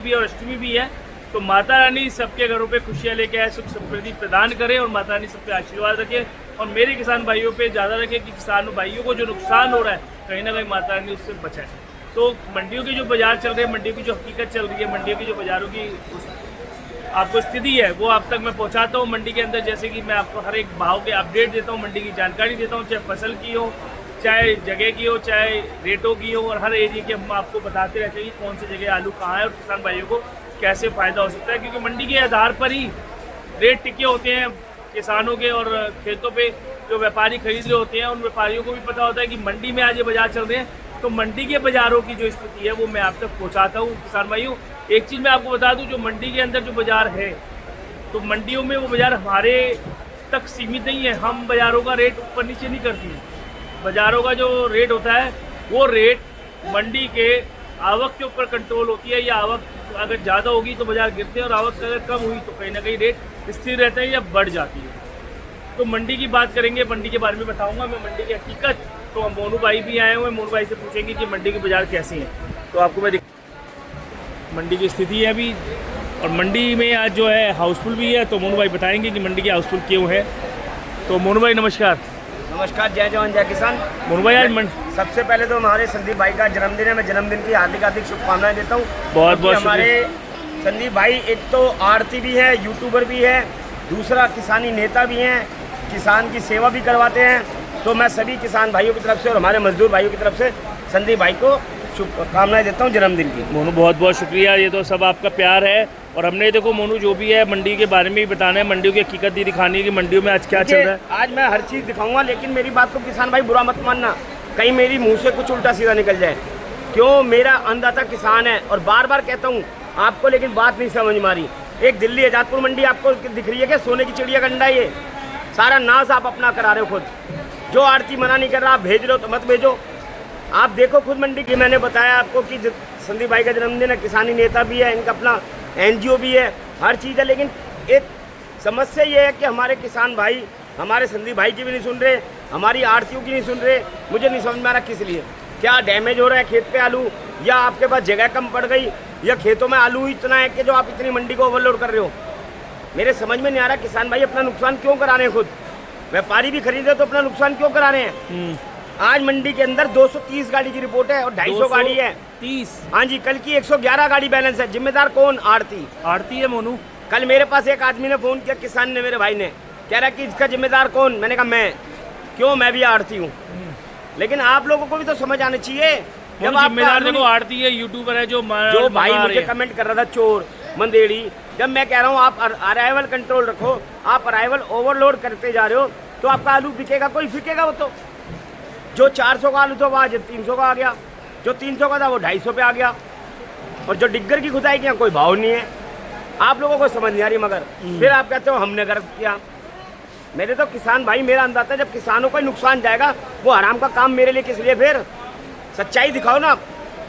भी और अष्टमी भी है, तो माता रानी सबके घरों पे खुशियाँ लेके आए, सुख समृद्धि प्रदान करे और माता रानी सब पे आशीर्वाद रखे और मेरे किसान भाइयों पे ज़्यादा रखे कि किसान भाइयों को जो नुकसान हो रहा है कहीं ना कहीं माता रानी उससे बचाए। तो मंडियों की जो बाजार चल रहे हैं, मंडियों की जो हकीकत चल रही है, मंडियों की जो बाज़ारों की आपको स्थिति है वो आप तक मैं पहुँचाता हूँ। मंडी के अंदर जैसे कि मैं आपको हर एक भाव के अपडेट देता हूँ, मंडी की जानकारी देता हूँ, चाहे फसल की हो, चाहे जगह की हो, चाहे रेटों की हो, और हर एरिया के हम आपको बताते रहते हैं कि कौन सी जगह आलू कहाँ है और किसान भाइयों को कैसे फ़ायदा हो सकता है। क्योंकि मंडी के आधार पर ही रेट टिके होते हैं किसानों के, और खेतों पे जो व्यापारी खरीद रहे होते हैं उन व्यापारियों को भी पता होता है कि मंडी में आज ये बाजार चल रहे हैं। तो मंडी के बाज़ारों की जो स्थिति है वो मैं आप तक पहुँचाता हूँ किसान भाइयों। एक चीज़ मैं आपको बता दूँ, जो मंडी के अंदर जो बाज़ार है, तो मंडियों में वो बाज़ार हमारे तक सीमित नहीं है। हम बाज़ारों का रेट ऊपर नीचे नहीं करती हैं। बाज़ारों का जो रेट होता है वो रेट मंडी के आवक के ऊपर कंट्रोल होती है, या आवक अगर ज़्यादा होगी तो बाज़ार गिरते हैं और आवक अगर कम हुई तो कहीं ना कहीं रेट स्थिर रहते हैं या बढ़ जाती है। तो मंडी की बात करेंगे, मंडी के बारे में बताऊंगा मैं, मंडी की हकीकत। तो हम मोनू भाई भी आए हुए हैं, मोनू भाई से पूछेंगे कि मंडी की बाज़ार कैसी है। तो आपको मैं मंडी की स्थिति है अभी, और मंडी में आज जो है हाउसफुल भी है, तो मोनू भाई बताएंगे कि मंडी की हाउसफुल क्यों है। तो मोनू भाई नमस्कार। नमस्कार, जय जवान जय किसान। मोनू भाई आज सबसे पहले तो हमारे संदीप भाई का जन्मदिन है, मैं जन्मदिन की हार्दिक शुभकामनाएं देता हूँ। बहुत बहुत हमारे संदीप भाई एक तो आरती भी है, यूट्यूबर भी है, दूसरा किसानी नेता भी हैं, किसान की सेवा भी करवाते हैं। तो मैं सभी किसान भाइयों की तरफ से और हमारे मजदूर भाइयों की तरफ से संदीप भाई को शुभकामनाएं देता हूँ जन्मदिन की। मोनू बहुत बहुत शुक्रिया, ये तो सब आपका प्यार है। और हमने देखो मोनू जो भी है मंडी के बारे में ही बताना है, मंडियों की हकीकत ही दिखानी है कि मंडियों में आज क्या चल रहा है। आज मैं हर चीज़ दिखाऊंगा, लेकिन मेरी बात को किसान भाई बुरा मत मानना, कहीं मेरी मुंह से कुछ उल्टा सीधा निकल जाए। क्यों, मेरा अन्नदाता किसान है और बार बार कहता हूँ आपको, लेकिन बात नहीं समझ में आ रही। एक दिल्ली आजादपुर मंडी आपको दिख रही है क्या? सोने की चिड़िया का अंडा, ये सारा नाश आप अपना करा रहे हो खुद। जो आड़ती मना नहीं कर रहा, आप भेज रहे हो तो मत भेजो। आप देखो खुद मंडी की। मैंने बताया आपको कि संदीप भाई का जन्मदिन है, किसानी नेता भी है, इनका अपना NGO भी है, हर चीज़ है। लेकिन एक समस्या ये है कि हमारे किसान भाई हमारे संदीप भाई की भी नहीं सुन रहे, हमारी आड़तियों की नहीं सुन रहे। मुझे नहीं समझ में आ रहा किस लिए, क्या डैमेज हो रहा है खेत पे आलू, या आपके पास जगह कम पड़ गई, या खेतों में आलू इतना है कि जो आप इतनी मंडी को ओवरलोड कर रहे हो। मेरे समझ में नहीं आ रहा किसान भाई अपना नुकसान क्यों करा रहे हैं खुद। व्यापारी भी खरीदे तो अपना नुकसान क्यों करा रहे हैं। आज मंडी के अंदर 230 गाड़ी की रिपोर्ट है और 250 गाड़ी है। 30? हाँ जी, कल की 111 गाड़ी बैलेंस है। जिम्मेदार कौन? आड़ती है मोनू। कल मेरे पास एक आदमी ने फोन किया, किसान ने, मेरे भाई ने, कह रहा कि इसका जिम्मेदार कौन? मैंने कहा मैं। क्यों? मैं भी आड़ती हूँ। लेकिन आप लोगों को भी तो समझ आना चाहिए। जब जिम्मेदार देखो आड़ती है, यूट्यूबर है जो भाई मुझे कमेंट कर रहा था चोर मंदेड़ी, जब मैं कह रहा हूँ आप अराइवल कंट्रोल रखो, आप अराइवल ओवरलोड करते जा रहे हो तो आपका आलू बिकेगा, कोई बिकेगा? वो तो जो 400 का आलू था वो आज 300 का आ गया, जो 300 का था वो 250 पे आ गया, और जो डिग्गर की खुदाई किया कोई भाव नहीं है। आप लोगों को समझ नहीं आ रही, मगर फिर आप कहते हो हमने गलत किया। मेरे तो किसान भाई, मेरा अंदाजा जब किसानों का नुकसान जाएगा वो आराम का काम मेरे लिए किस लिए? फिर सच्चाई दिखाओ ना।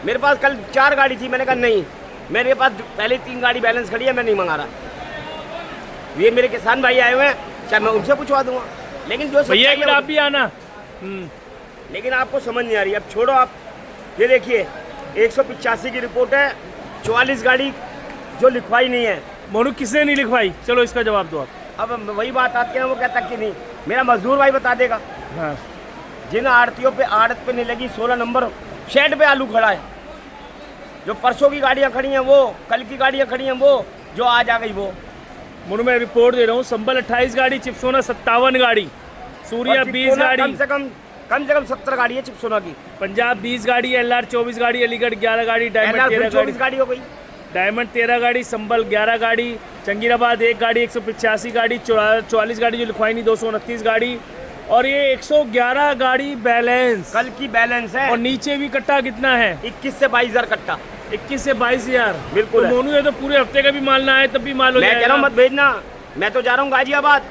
मेरे पास कल 4 गाड़ी थी, मैंने कहा नहीं, मेरे पास पहले 3 गाड़ी बैलेंस खड़ी है, मैं नहीं मंगा रहा। ये मेरे किसान भाई आए हुए हैं, चाहे मैं उनसे पूछवा दूंगा, लेकिन जो भैया आप भी आना। लेकिन आपको समझ नहीं आ रही। अब छोड़ो आप, ये देखिए 185 की रिपोर्ट है, 44 गाड़ी जो लिखवाई नहीं है। मोनू किसने नहीं लिखवाई? चलो इसका जवाब दो आप। अब वही बात आती है ना, वो कहता कि नहीं, मेरा मजदूर भाई बता देगा। हाँ। जिन आड़तियों पे आड़त पे नहीं लगी 16 नंबर शेड पे आलू खड़ा है, जो परसों की गाड़ियाँ खड़ी हैं वो, कल की गाड़ियाँ खड़ी हैं वो, जो आज आ गई वो। मोनू मैं रिपोर्ट दे रहा हूँ, संबल 28 गाड़ी, चिपसोना 57 गाड़ी, सूर्या 20 गाड़ी, कम से कम 70 गाड़ी है चिपसोना की, पंजाब 20 गाड़ी, LR 24 गाड़ी, अलीगढ़ 11 गाड़ी, डायमंड 13 गाड़ी हो गई, डायमंड 13 गाड़ी, संबल 11 गाड़ी, जंगीराबाद 1 गाड़ी, 185 गाड़ी, 44 गाड़ी जो लिखवाई नहीं, 229 गाड़ी, और ये 111 गाड़ी बैलेंस कल की बैलेंस है। और नीचे भी कट्टा कितना है? 21 से 22 हज़ार कट्टा। 21 से 22 हज़ार बिल्कुल। तो मोनू ये तो पूरे हफ्ते का भी माल ना है तब भी माल हो जाएगा। मैं कह रहा हूँ मत भेजना, मैं तो जा रहा हूँ गाजियाबाद।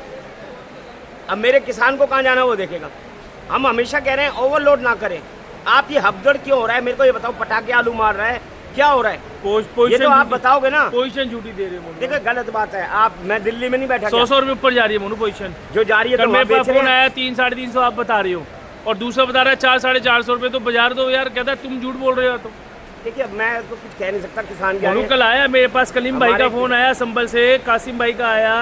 अब मेरे किसान को कहाँ जाना वो देखेगा। हम हमेशा कह रहे हैं ओवरलोड ना करें। आप ये हफ्दड़ क्यों हो रहा है, मेरे को ये बताओ। पटाखे आलू मार रहा है, क्या हो रहा है? ये तो आप बताओगे ना। पोजीशन झूठी दे रहे हो। देखो गलत बात है। आप, मैं दिल्ली में नहीं बैठा, 100 रुपये ऊपर जा रही है मोनू पोजीशन जो जा रही है। तो मेरे पास फोन आया 300-350 आप बता रहे हो, और दूसरा बता रहा है 400-450 रुपये। तो बाजार दो यार, कहता है तुम झूठ बोल रहे हो। तो देखिए अब मैं तो कुछ कह नहीं सकता किसान के मोनू आगे। कल आया मेरे पास, कलीम भाई का हमारे- फोन आया संभल से, कासिम भाई का आया।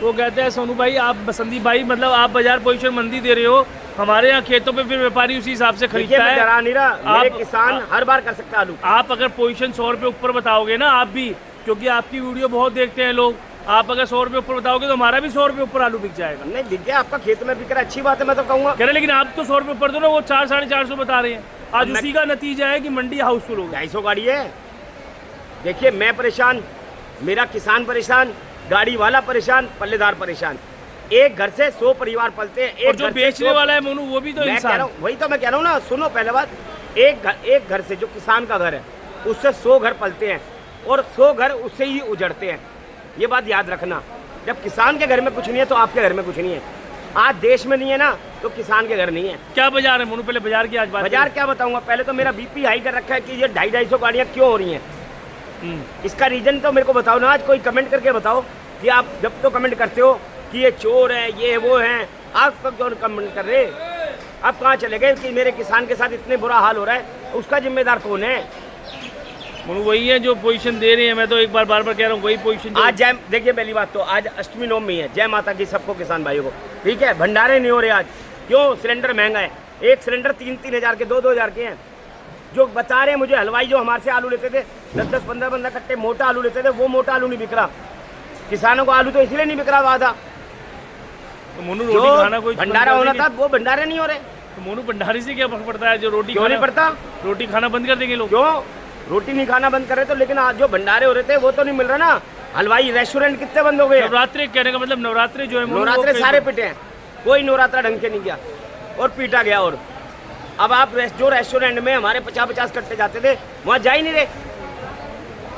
वो कहते हैं सोनू भाई आप, संदीप भाई मतलब आप बाजार पोजीशन मंदी दे रहे हो, हमारे यहाँ खेतों पे फिर व्यापारी उसी हिसाब से देखिए खरीदता मैं है। डरा नहीं रहा, मेरे आप- किसान हर बार कर सकता है आलू। आप अगर पोजीशन 100 रुपये ऊपर बताओगे ना आप भी, क्योंकि आपकी वीडियो बहुत देखते हैं लोग, आप अगर 100 रुपये ऊपर बताओगे तो हमारा भी 100 रुपये ऊपर आलू बिक जाएगा। नहीं दिख गया आपका खेत में बिक रहा है, अच्छी बात है, मैं तो कहूँगा। कह रहे लेकिन आप तो 100 रुपये ऊपर दो ना, वो 400-450 बता रहे हैं। आज मैं- उसी का नतीजा है कि मंडी हाउसफुल हो गई। 250 गाड़ी है। देखिए मैं परेशान, मेरा किसान परेशान, गाड़ी वाला परेशान, पल्लेदार परेशान। एक घर से 100 परिवार पलते हैं। और जो बेचने वाला है मोनू वो भी तो मैं कह इंसान। रहा हूँ, वही तो मैं कह रहा हूँ ना, सुनो पहले बात। एक घर से जो किसान का घर है उससे 100 घर पलते हैं और 100 घर उससे ही उजड़ते हैं। ये बात याद रखना, जब किसान के घर में कुछ नहीं है तो आपके घर में कुछ नहीं है। आज देश में नहीं है ना तो किसान के घर नहीं है। क्या बाजार है मोनू, पहले बाजार की आज बात बाजार क्या बताऊंगा, पहले तो मेरा बीपी हाई कर रखा है कि ये 250 गाड़ियाँ क्यों हो रही हैं। इसका रीजन तो मेरे को बताओ ना, आज कोई कमेंट करके बताओ कि आप जब तो कमेंट करते हो कि ये चोर है, ये वो है, आप तो क्यों कमेंट कर रहे? आप कहाँ चले गए कि मेरे किसान के साथ इतने बुरा हाल हो रहा है, उसका जिम्मेदार कौन है? मोनू वही है जो पोजीशन दे रहे हैं। मैं तो एक बार बार कह रहा हूँ वही पोजीशन। आज जय, देखिए पहली बात तो आज अष्टमी नवमी है, जय माता की सबको किसान भाइयों को, ठीक है। भंडारे नहीं हो रहे आज, क्यों? सिलेंडर महंगा है। एक सिलेंडर 3-3 हज़ार के, 2-2 हज़ार के हैं। जो बता रहे हैं मुझे हलवाई जो हमारे से आलू लेते थे 10-10, 15-15 कट्टे मोटा आलू लेते थे, वो मोटा आलू नहीं बिक रहा। किसानों को आलू तो इसलिए नहीं बिक रहा आधा, तो मोनू जो रोटी खाना कोई भंडारा होना था वो भंडारे नहीं हो रहे। तो मोनू भंडारी से क्या फर्क पड़ता है? जो रोटी क्यों नहीं खाना- पड़ता? रोटी खाना बंद कर देंगे लोग। क्यों रोटी नहीं खाना बंद कर रहे तो, लेकिन आज जो भंडारे हो रहे थे वो तो नहीं मिल रहा ना। हलवाई रेस्टोरेंट कितने बंद हो गए? नवरात्रि कहने का मतलब नवरात्रि जो है मोनू, वो नवरात्रे फिर- सारे पिटे हैं, कोई नवरात्रा ढंग के नहीं गया और पीटा गया। और अब आप जो रेस्टोरेंट में हमारे 50-50 कट्टे जाते थे वहाँ जा ही नहीं रहे।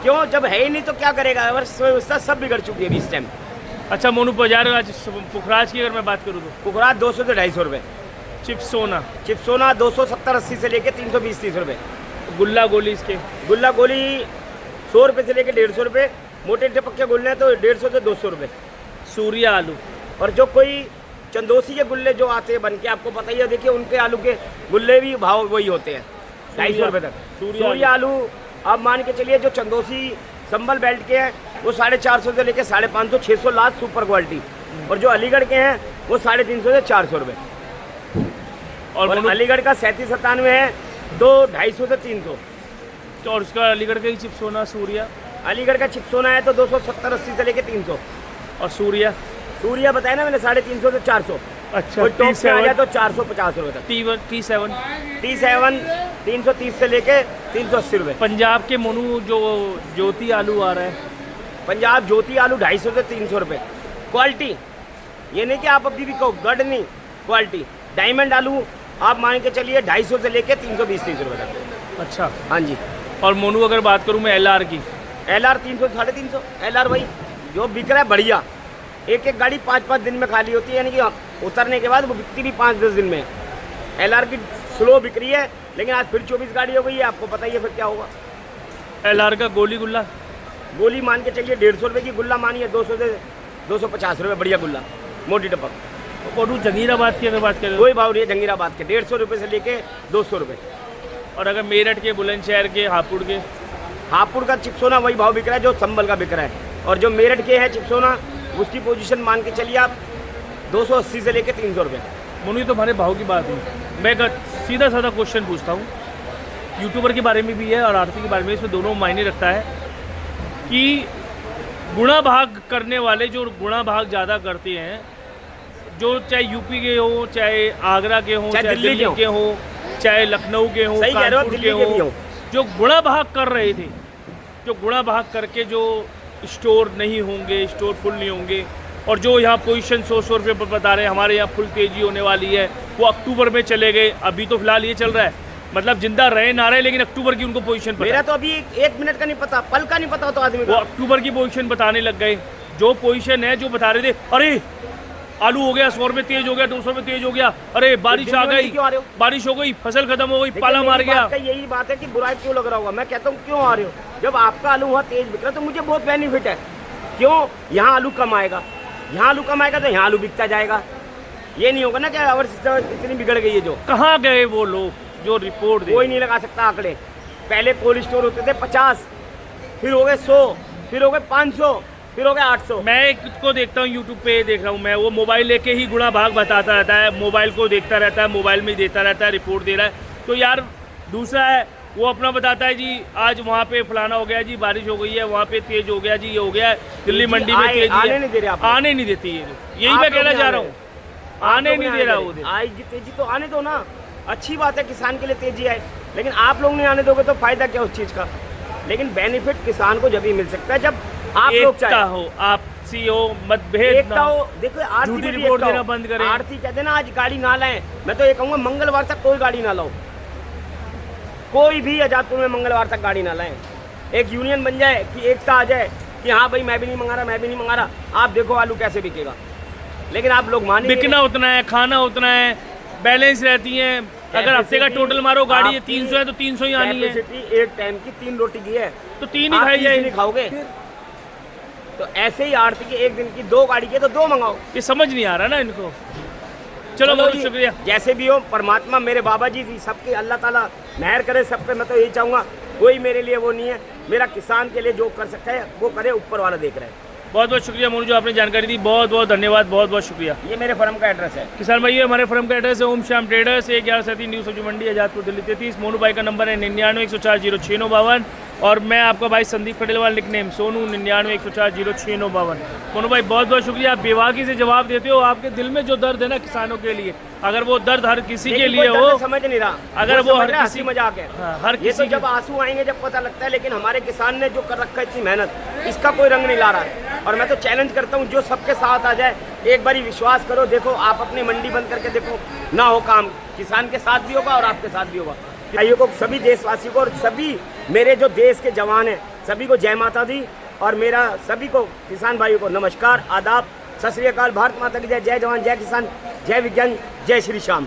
क्यों? जब है ही नहीं तो क्या करेगा? व्यवस्था सब बिगड़ चुकी है इस टाइम। अच्छा मोनू बाजार आज पुखराज की अगर मैं बात करूँ तो कुकरात 200 से 250 रुपये, चिप्स सोना, चिप्सोना 270-80 से लेके 320-30 रुपये, गुल्ला गोली इसके गुल्ला गोली 100 रुपये से लेके 150 रुपये, मोटे पक्के गुल्ले हैं तो 150 से 200 रुपये। सूर्या आलू, और जो कोई चंदोसी के गुल्ले जो आते हैं बन के, आपको पता ही है, देखिए उनके आलू के गुल्ले भी भाव वही होते हैं 250 रुपये तक। सूर्या आलू आप मान के चलिए, जो चंदोसी संभल बेल्ट के हैं वो 450 से लेके 550, 600 लास्ट सुपर क्वालिटी, और जो अलीगढ़ के हैं वो 350 से 400 रुपये। और और मोनू- अलीगढ़ का 37-97 है तो 250 से 300। और उसका अलीगढ़ का ही चिप्स सोना सूर्या, अलीगढ़ का चिप्सोना है तो 270-80 से लेके 300। और सूर्या सूर्या बताया ना मैंने 350 से 400। अच्छा कोई टॉप पे आ जाए T7 तो 450 रुपये तक। T7 T7 330 से लेके 380 रुपये। पंजाब के मोनू जो ज्योति आलू आ रहा है, पंजाब ज्योति आलू 250 से 300 रुपये क्वालिटी। ये नहीं कि आप अभी भी कहो गढ़ नहीं, क्वालिटी। डायमंड आलू आप मान के चलिए 250 से लेके 320-30 रुपये तक। अच्छा। हाँ जी। और मोनू अगर बात करूँ मैं LR की, LR 300 से 350। LR वही जो बिक रहा है बढ़िया, एक एक गाड़ी 5-5 दिन में खाली होती है, यानी कि उतरने के बाद वो बिकती भी 5-10 दिन में। LR की स्लो बिक रही है, लेकिन आज फिर 24 गाड़ी हो गई है, आपको पता ही है फिर क्या होगा। LR का गोली गुल्ला, गोली मान के चलिए 150 रुपये की, गुल्ला मानिए 200 से 250 रुपये, बढ़िया गुल्ला मोटी टपक। मोनू जंगीराबाद की अगर बात करें, कोई भाव नहीं है जंगीराबाद के, 150 रुपये से लेके 200 रुपये। और अगर मेरठ के, बुलंदशहर के, हापुड़ के, हापुड़ का चिप्सोना वही भाव बिक रहा है जो संभल का बिक रहा है, और जो मेरठ के है चिप्सोना उसकी पोजीशन मान के चलिए आप 280 से लेके 300 रुपये। मोनू ये तो हमारे भाव की बात हुई। मैं एक सीधा साधा क्वेश्चन पूछता हूँ, यूट्यूबर के बारे में भी है और आरती के बारे में, इसमें दोनों मायने रखता है कि गुणा भाग करने वाले जो गुणा भाग ज़्यादा करते हैं, जो चाहे यूपी के हो, चाहे आगरा के हो, चाहे दिल्ली के हो, चाहे लखनऊ के हो, सही कह रहे हो, कानपुर दिल्ली के के भी हो, हो। जो गुणा भाग कर रहे थे, जो गुणा भाग करके जो स्टोर नहीं होंगे, स्टोर फुल नहीं होंगे, और जो यहाँ पोजीशन 100 रुपये पर बता रहे हैं हमारे यहाँ फुल तेजी होने वाली है, वो अक्टूबर में चले गए। अभी तो फिलहाल ये चल रहा है, मतलब जिंदा रहे ना रहे, लेकिन अक्टूबर की उनको पोजीशन पता मेरा है। तो अभी 1 मिनट का नहीं पता, पल का नहीं पता तो आदमी वो को। अक्टूबर की पोजीशन बताने लग गए, जो पोजीशन है, जो बता रहे थे, अरे आलू हो गया 100 रुपये तेज हो गया, 200 रुपये तेज हो गया, अरे बारिश आ गई, क्यों आ रहे हो? बारिश हो गई, फसल खत्म हो गई, लेकिन पाला मार मेरी गया। बात का यही बात है कि बुराई क्यों लग रहा होगा। मैं कहता हूँ क्यों आ रहे हो, जब आपका आलू वहाँ तेज बिक रहा है तो मुझे बहुत बेनिफिट है। क्यों? यहाँ आलू कम आएगा, यहाँ आलू कम आएगा तो यहाँ आलू बिकता जाएगा। ये नहीं होगा ना कि अवर इतनी बिगड़ गई है जो। कहाँ गए वो लोग जो रिपोर्ट दे? कोई नहीं लगा सकता आंकड़े, पहले कोल्ड स्टोर होते थे 50, फिर हो गए 100, फिर हो गए 500, फिर हो गए 800। मैं एक को देखता हूँ यूट्यूब पे देख रहा हूँ मैं, वो मोबाइल लेके ही गुणा भाग बताता रहता है, मोबाइल को देखता रहता है, मोबाइल में ही देता रहता है, रिपोर्ट दे रहा है। तो यार दूसरा है वो अपना बताता है जी आज वहाँ पे फलाना हो गया जी, बारिश हो गई है, वहाँ पे तेज हो गया जी, ये हो गया है, दिल्ली मंडी में तेज आने नहीं दे रहे आप, आने नहीं देती है, यही मैं कहना चाह रहा हूँ, आने नहीं दे रहा वो। आएगी तेजी तो आने दो ना, अच्छी बात है किसान के लिए तेजी आए, लेकिन आप लोग नहीं आने दोगे तो फायदा क्या उस चीज़ का। लेकिन बेनिफिट किसान को जब ही मिल सकता है जब आप लोग एकता चाहे हो, आपसी हो, मतभेद एकता ना हो। देखो आरती झूठी में भी रिपोर्ट एकता देना हो। बंद करें। आरती कहते हैं ना आज गाड़ी ना लाएं, मैं तो ये कहूँगा मंगलवार तक कोई गाड़ी ना लाओ, कोई भी आजादपुर में मंगलवार तक गाड़ी ना लाएं। एक यूनियन बन जाए कि एकता आ जाए कि हाँ भाई मैं भी नहीं मंगा रहा, मैं भी नहीं मंगा रहा। आप देखो आलू कैसे बिकेगा, लेकिन आप लोग मानेंगे बिकना उतना है, खाना उतना है, बैलेंस रहती है। अगर हफ्ते का टोटल मारो गाड़ी 300 है तो 300 ही आनी है, कैपेसिटी एक टाइम की 3 रोटी की है तो 3 ही आप खाई 30 जाएगी। नहीं खाओगे। तो ऐसे ही आरती की एक दिन की 2 गाड़ी की है तो 2 मंगाओ। ये समझ नहीं आ रहा ना इनको। चलो बहुत जी, शुक्रिया। जैसे भी हो परमात्मा मेरे बाबा जी थी सबके, अल्लाह ताला मेहर करे सब पे। मैं तो यही चाहूँगा कोई मेरे लिए वो नहीं है, मेरा किसान के लिए जो कर सकता है वो करे, ऊपर वाला देख रहा है। बहुत बहुत शुक्रिया मोनू जो आपने जानकारी दी, बहुत बहुत धन्यवाद, बहुत बहुत शुक्रिया। ये मेरे फर्म का एड्रेस है। किसान भाई हमारे फर्म का एड्रेस है ओम श्याम ट्रेडर्स, 1137 न्यू सब्जी मंडी, आजादपुर दिल्ली 33। मोनू भाई का नंबर है 99-104-0652 और मैं आपका भाई संदीप खडेलवाल, निकनेम सोनू, 99-104-0652। मोनू भाई बहुत बहुत शुक्रिया, आप बेवाकी से जवाब देते हो। आपके दिल में जो दर्द है ना किसानों के लिए, अगर वो दर्द हर किसी के लिए कोई हो, दर्द समझ नहीं रहा, अगर वो हर हंसी किसी मजाक है, हाँ, हर ये किसी तो जब आंसू आएंगे जब पता लगता है। लेकिन हमारे किसान ने जो कर रखा है इतनी मेहनत, इसका कोई रंग नहीं ला रहा है। और मैं तो चैलेंज करता हूँ जो सबके साथ आ जाए, एक बारी विश्वास करो, देखो आप अपनी मंडी बंद करके देखो, ना हो काम, किसान के साथ भी होगा और आपके साथ भी होगा। भाइयों को, सभी देशवासियों को और सभी मेरे जो देश के जवान हैं सभी को जय माता दी, और मेरा सभी को किसान भाइयों को नमस्कार, आदाब, सत श्री अकाल, भारत माता की जय, जय जवान, जय किसान, जय विज्ञान, जय श्री श्याम।